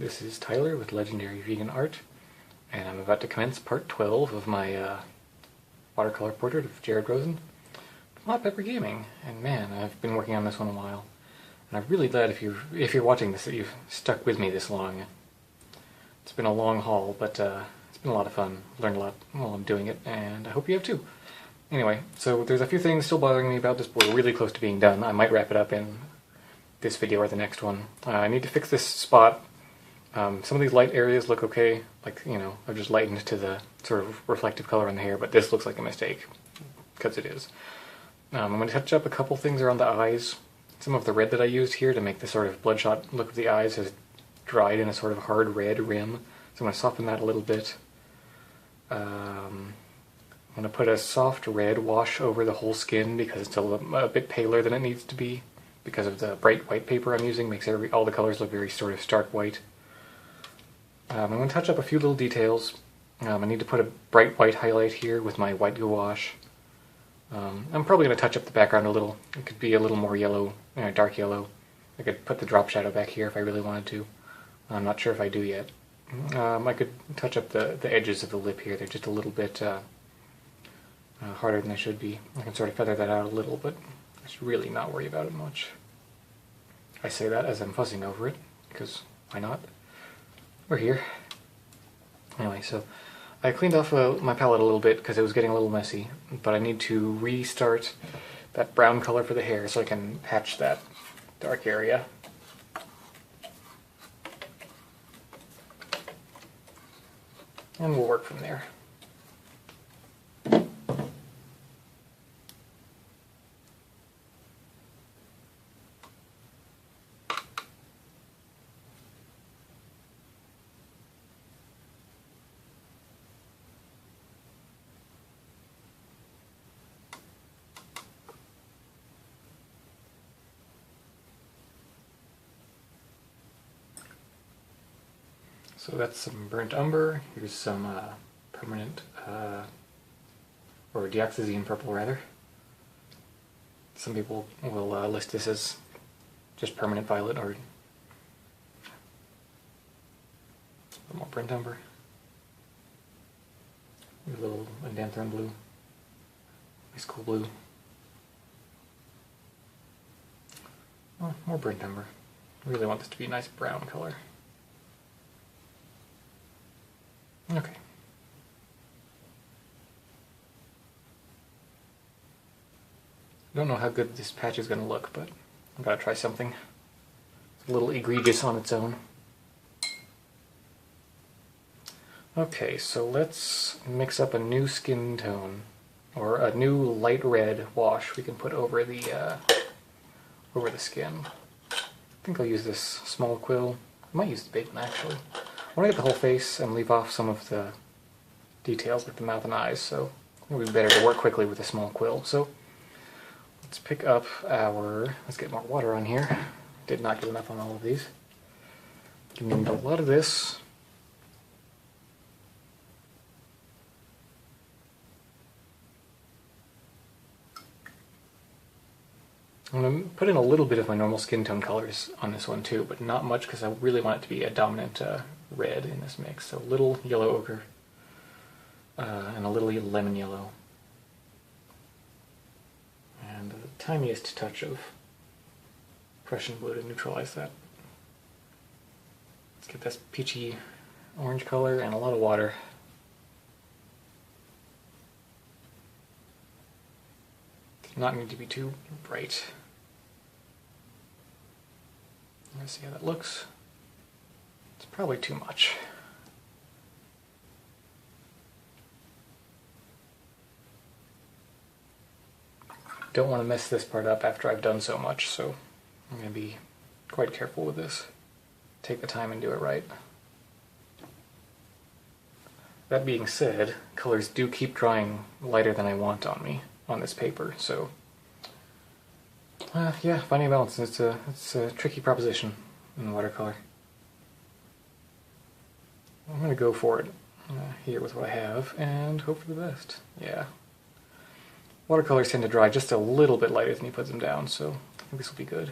This is Tyler with Legendary Vegan Art, and I'm about to commence part 12 of my watercolor portrait of Jared Rosen from Hot Pepper Gaming. And man, I've been working on this one a while, and I'm really glad if you're watching this that you've stuck with me this long. It's been a long haul, but it's been a lot of fun. Learned a lot while I'm doing it, and I hope you have too. Anyway, so there's a few things still bothering me about this, but we're really close to being done. I might wrap it up in this video or the next one. I need to fix this spot. Some of these light areas look okay, like, you know, I've just lightened to the sort of reflective color on the hair, but this looks like a mistake, because it is. I'm going to touch up a couple things around the eyes. Some of the red that I used here to make the sort of bloodshot look of the eyes has dried in a sort of hard red rim, so I'm going to soften that a little bit. I'm going to put a soft red wash over the whole skin because it's a bit paler than it needs to be, because of the bright white paper I'm using. Makes all the colors look very sort of stark white. I'm going to touch up a few little details. I need to put a bright white highlight here with my white gouache. I'm probably going to touch up the background a little. It could be a little more yellow, dark yellow. I could put the drop shadow back here if I really wanted to. I'm not sure if I do yet. I could touch up the edges of the lip here. They're just a little bit harder than they should be. I can sort of feather that out a little, but I should really not worry about it much. I say that as I'm fussing over it, because why not? We're here. Anyway, so I cleaned off my palette a little bit because it was getting a little messy, but I need to restart that brown color for the hair so I can patch that dark area. And we'll work from there. So that's some burnt umber. Here's some permanent, or dioxazine purple rather. Some people will list this as just permanent violet or a little more burnt umber. A little indanthrone blue. Nice cool blue. Oh, more burnt umber. I really want this to be a nice brown color. Okay. I don't know how good this patch is going to look, but I'm going to try something. It's a little egregious on its own. Okay, so let's mix up a new skin tone, or a new light red wash we can put over the skin. I think I'll use this small quill. I might use the big one actually. I want to get the whole face and leave off some of the details like the mouth and eyes, so it would be better to work quickly with a small quill. So let's pick up let's get more water on here. Did not get enough on all of these. You need a lot of this. I'm going to put in a little bit of my normal skin tone colors on this one too, but not much because I really want it to be a dominant red in this mix. So a little yellow ochre and a little lemon yellow. And the tiniest touch of Prussian blue to neutralize that. Let's get this peachy orange color and a lot of water. Does not need to be too bright. Let's see how that looks. It's probably too much. Don't want to mess this part up after I've done so much, so I'm going to be quite careful with this. Take the time and do it right. That being said, colors do keep drying lighter than I want on me on this paper, so yeah, finding a balance. It's a tricky proposition in watercolor. I'm going to go for it here with what I have and hope for the best. Yeah. Watercolors tend to dry just a little bit lighter than you put them down, so I think this will be good.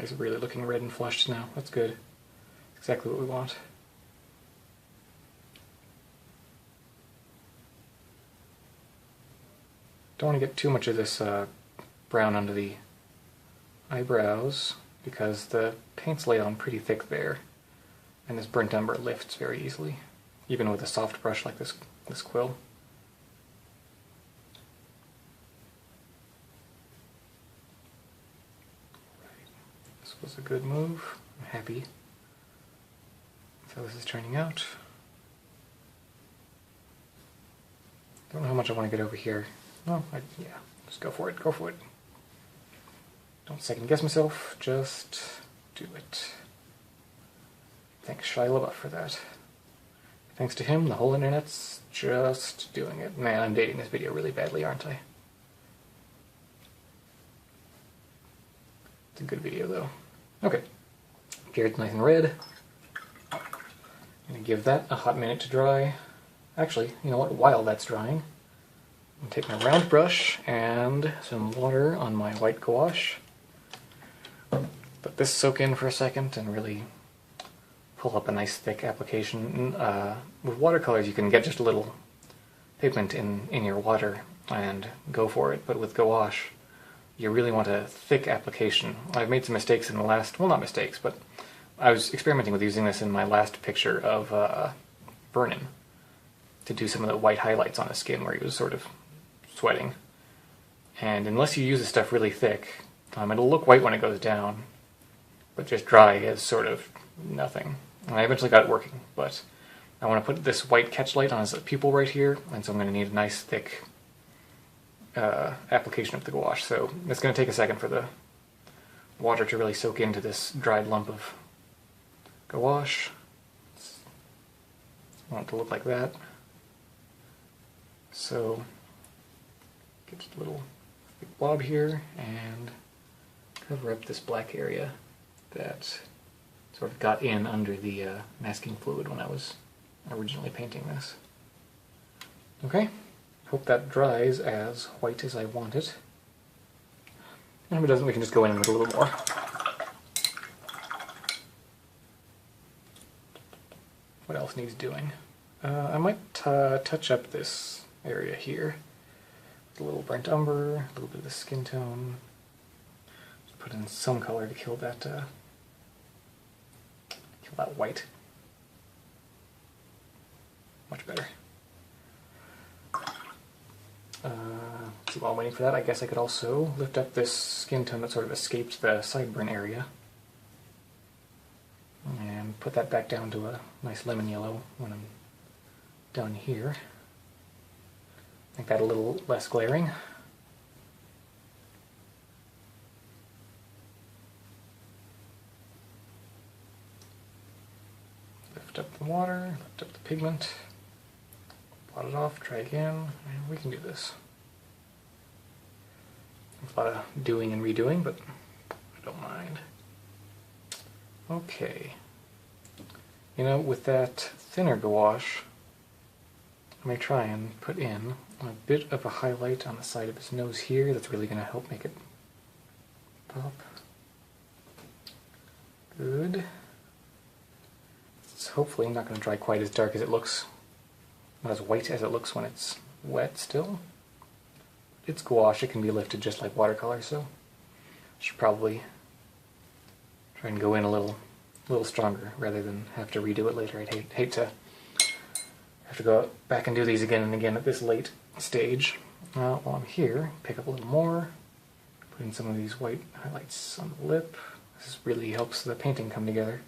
he's really looking red and flushed now. That's good. Exactly what we want. Don't want to get too much of this brown under the eyebrows because the paint's laid on pretty thick there, and this burnt umber lifts very easily, even with a soft brush like this quill. This was a good move. I'm happy with how this is turning out. Don't know how much I want to get over here. No, yeah, just go for it, go for it. Don't second guess myself, just do it. Thanks Shia LaBeouf for that. Thanks to him, the whole internet's just doing it. Man, I'm dating this video really badly, aren't I? It's a good video though. Okay, Jared's nice and red. I'm gonna give that a hot minute to dry. Actually, you know what, while that's drying, I'm gonna take my round brush and some water on my white gouache. Let this soak in for a second and really pull up a nice thick application. With watercolors you can get just a little pigment in your water and go for it, but with gouache you really want a thick application. I've made some mistakes in the last, well not mistakes, but I was experimenting with using this in my last picture of Vernon to do some of the white highlights on his skin where he was sort of sweating. And unless you use the stuff really thick, it'll look white when it goes down, but just dry is sort of nothing. And I eventually got it working, but I want to put this white catch light on his pupil right here, and so I'm going to need a nice thick application of the gouache. So it's going to take a second for the water to really soak into this dried lump of gouache. I want it to look like that. So get just a little blob here and cover up this black area that sort of got in under the masking fluid when I was originally painting this. Okay, hope that dries as white as I want it. And if it doesn't, we can just go in with a little more. What else needs doing? I might touch up this area here with a little burnt umber, a little bit of the skin tone. Just put in some color to kill that white. Much better. So while I'm waiting for that, I guess I could also lift up this skin tone that sort of escaped the sideburn area and put that back down to a nice lemon yellow when I'm done here. Make that a little less glaring. Lift up the water, lift up the pigment, blot it off, try again, and we can do this. There's a lot of doing and redoing, but I don't mind. Okay. You know, with that thinner gouache, I may try and put in a bit of a highlight on the side of his nose here. That's really going to help make it pop. Good. It's hopefully not going to dry quite as dark as it looks, not as white as it looks when it's wet still. It's gouache, it can be lifted just like watercolor, so I should probably try and go in a little stronger rather than have to redo it later. I'd hate to have to go back and do these again and again at this late stage. While I'm here, pick up a little more, put in some of these white highlights on the lip. This really helps the painting come together.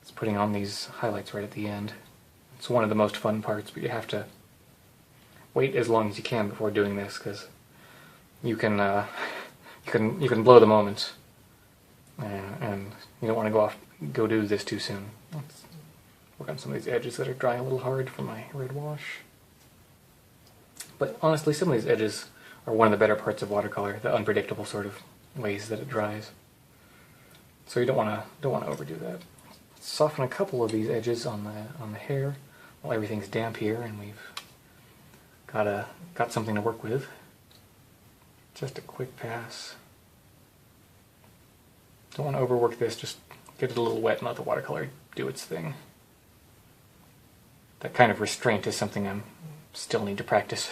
It's putting on these highlights right at the end. It's one of the most fun parts, but you have to wait as long as you can before doing this, because you can blow the moment, and you don't want to go do this too soon. Let's work on some of these edges that are drying a little hard from my red wash. But honestly, some of these edges are one of the better parts of watercolor, the unpredictable sort of ways that it dries. So you don't want to overdo that. Soften a couple of these edges on the hair while everything's damp here, and we've got something to work with. Just a quick pass. Don't want to overwork this, just get it a little wet and let the watercolor do its thing. That kind of restraint is something I still need to practice.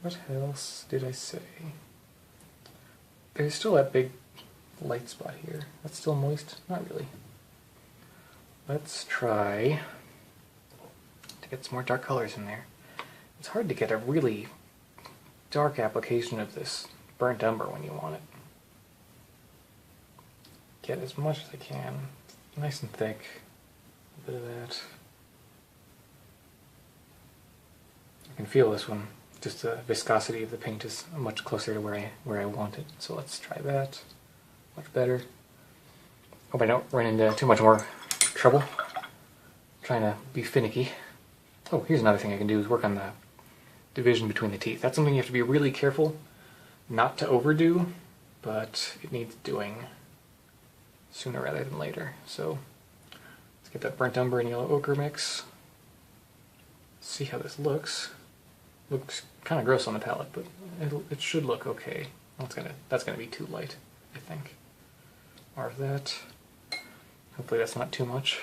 What else did I say? There's still that big light spot here. That's still moist? Not really. Let's try to get some more dark colors in there. It's hard to get a really dark application of this burnt umber when you want it. Get as much as I can. Nice and thick. A bit of that. I can feel this one. Just the viscosity of the paint is much closer to where I want it. So let's try that. Much better. Hope I don't run into too much more trouble trying to be finicky. Oh, here's another thing I can do is work on the division between the teeth. That's something you have to be really careful not to overdo, but it needs doing sooner rather than later. So let's get that burnt umber and yellow ochre mix. See how this looks. Looks kind of gross on the palette, but it should look okay. That's gonna be too light, I think. More of that. Hopefully that's not too much.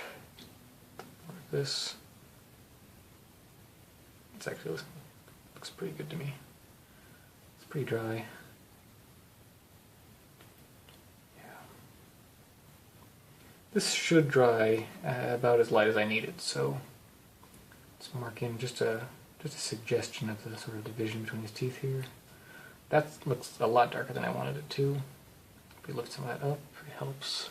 More of this. It's actually looks pretty good to me. It's pretty dry. Yeah. This should dry about as light as I need it, so let's mark in just a suggestion of the sort of division between his teeth here. That looks a lot darker than I wanted it to. If we lift some of that up, it helps.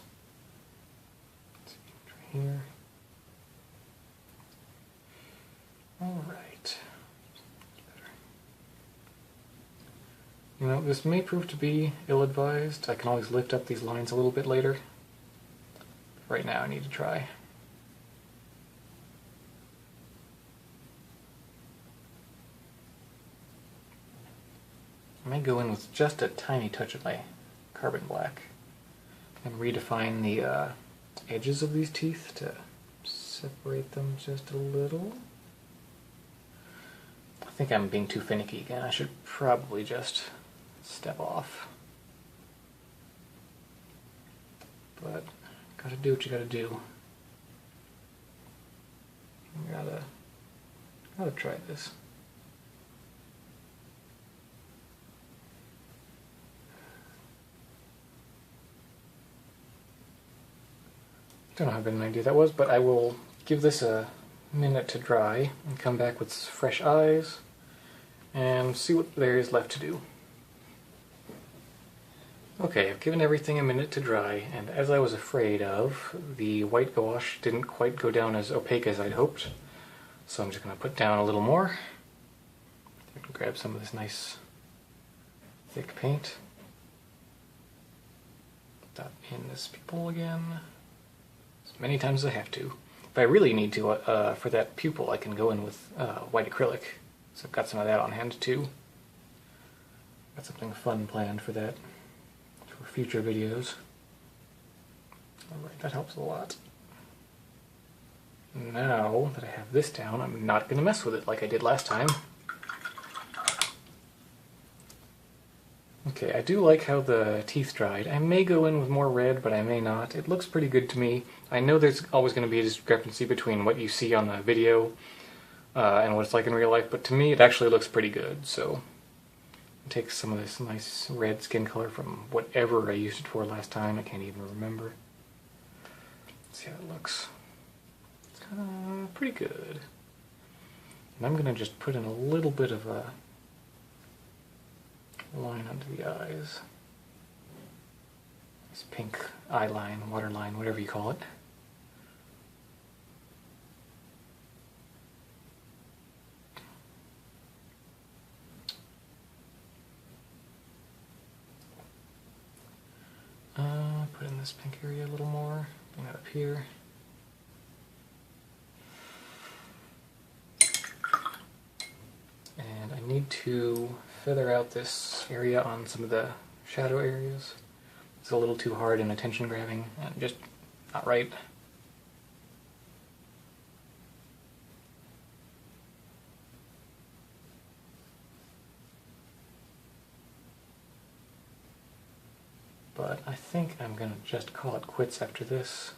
Let's see, try here. Alright. You know, this may prove to be ill-advised. I can always lift up these lines a little bit later. Right now I need to try. I may go in with just a tiny touch of my carbon black and redefine the edges of these teeth to separate them just a little. I think I'm being too finicky again. I should probably just step off. But gotta do what you gotta do. Gotta try this. Don't know how good an idea that was, but I will give this a minute to dry and come back with fresh eyes and see what there is left to do. Okay, I've given everything a minute to dry, and as I was afraid of, the white gouache didn't quite go down as opaque as I'd hoped, so I'm just going to put down a little more. I can grab some of this nice thick paint. Put that in this pupil again. As many times as I have to. If I really need to, for that pupil, I can go in with white acrylic. So I've got some of that on hand too. Got something fun planned for that, for future videos. Alright, that helps a lot. Now that I have this down, I'm not going to mess with it like I did last time. Okay, I do like how the teeth dried. I may go in with more red, but I may not. It looks pretty good to me. I know there's always going to be a discrepancy between what you see on the video and what it's like in real life, but to me it actually looks pretty good. So take some of this nice red skin color from whatever I used it for last time. I can't even remember. Let's see how it looks. It's pretty good. And I'm going to just put in a little bit of a line under the eyes. This pink eye line, water line, whatever you call it. Put in this pink area a little more. Bring that up here. And I need to feather out this area on some of the shadow areas. It's a little too hard and attention grabbing and just not right. But I think I'm gonna just call it quits after this.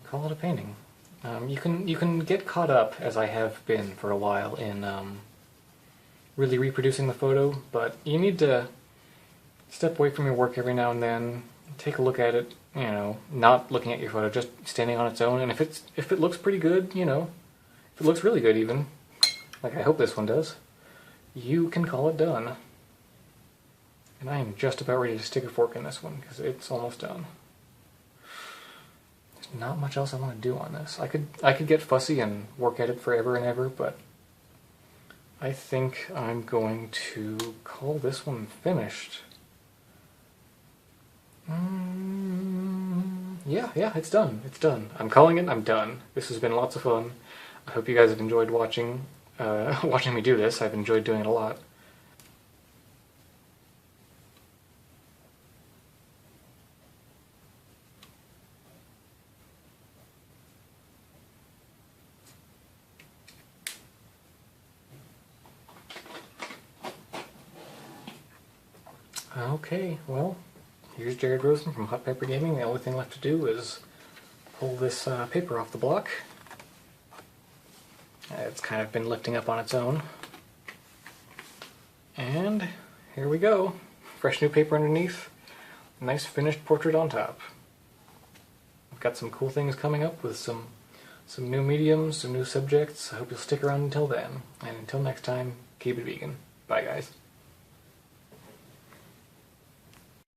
Call it a painting. You can get caught up, as I have been for a while, in really reproducing the photo, but you need to step away from your work every now and then, take a look at it, you know, not looking at your photo, just standing on its own, and if it looks pretty good, you know, if it looks really good even, like I hope this one does, you can call it done. And I am just about ready to stick a fork in this one, because it's almost done. There's not much else I want to do on this. I could get fussy and work at it forever and ever, but I think I'm going to call this one finished. Yeah, it's done. It's done. I'm calling it. I'm done. This has been lots of fun. I hope you guys have enjoyed watching me do this. I've enjoyed doing it a lot. Okay, well, here's Jared Rosen from Hot Pepper Gaming. The only thing left to do is pull this paper off the block. It's kind of been lifting up on its own. And here we go. Fresh new paper underneath. Nice finished portrait on top. I've got some cool things coming up with some new mediums, some new subjects. I hope you'll stick around until then. And until next time, keep it vegan. Bye guys.